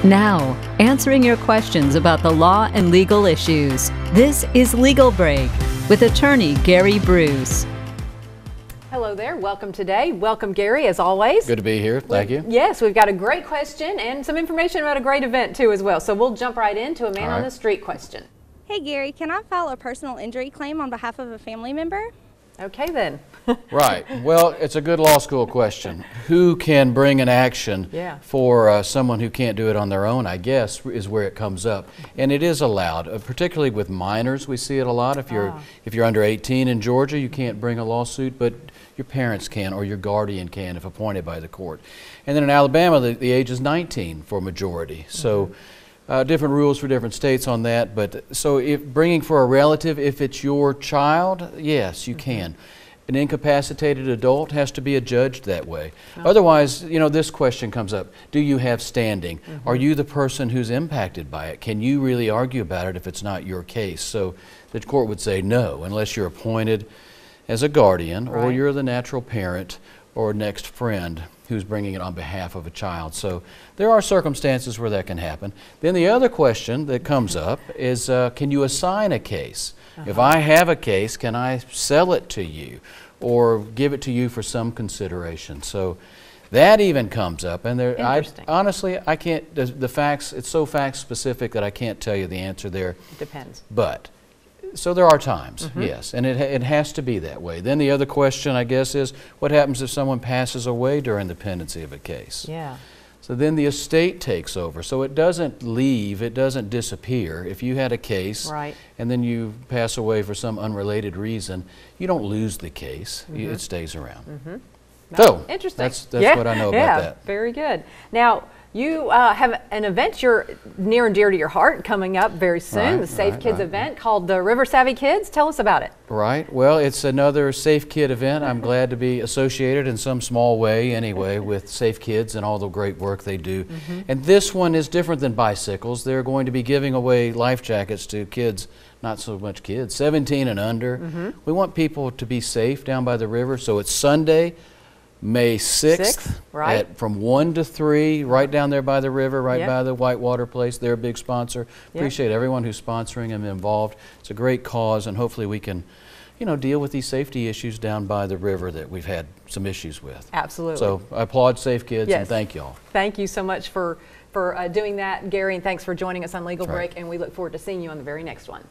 Now, answering your questions about the law and legal issues. This is Legal Break with attorney Gary Bruce. Hello there. Welcome today. Welcome, Gary, as always. Good to be here. Thank you. Yes, we've got a great question and some information about a great event, too, as well. So we'll jump right into a man on the street question. Hey, Gary, can I file a personal injury claim on behalf of a family member? Okay, then. Right. Well, it's a good law school question. Who can bring an action for someone who can't do it on their own, I guess, is where it comes up. And it is allowed, particularly with minors. We see it a lot. If you're under 18 in Georgia, you can't bring a lawsuit, but your parents can or your guardian can if appointed by the court. And then in Alabama, the age is 19 for majority. So different rules for different states on that. But so if bringing for a relative, if it's your child, yes, you can. An incapacitated adult has to be adjudged that way. Otherwise, you know, this question comes up. Do you have standing? Are you the person who's impacted by it? Can you really argue about it if it's not your case? So the court would say no, unless you're appointed as a guardian or you're the natural parent or next friend who's bringing it on behalf of a child. So there are circumstances where that can happen. Then the other question that comes up is, can you assign a case? If I have a case, can I sell it to you or give it to you for some consideration? So that even comes up, and honestly, I can't. The facts. It's so fact specific that I can't tell you the answer there. It depends. But so there are times, yes, and it has to be that way. Then the other question, I guess, is what happens if someone passes away during the pendency of a case? Yeah. So then the estate takes over. So it doesn't leave, it doesn't disappear. If you had a case and then you pass away for some unrelated reason, you don't lose the case. It stays around. So interesting. That's what I know about that. Very good. Now, you have an event you're near and dear to your heart coming up very soon, the Safe Kids event called the River Savvy Kids. Tell us about it. Right. Well, it's another Safe Kid event. I'm glad to be associated in some small way anyway with Safe Kids and all the great work they do. And this one is different than bicycles. They're going to be giving away life jackets to kids, not so much kids, 17 and under. We want people to be safe down by the river, so it's Sunday, May 6th, from 1 to 3, right down there by the river, right by the Whitewater place. They're a big sponsor. Appreciate everyone who's sponsoring and involved. It's a great cause, and hopefully we can, you know, deal with these safety issues down by the river that we've had some issues with. Absolutely. So I applaud Safe Kids and thank y'all. Thank you so much for doing that, Gary, and thanks for joining us on Legal Break, and we look forward to seeing you on the very next one.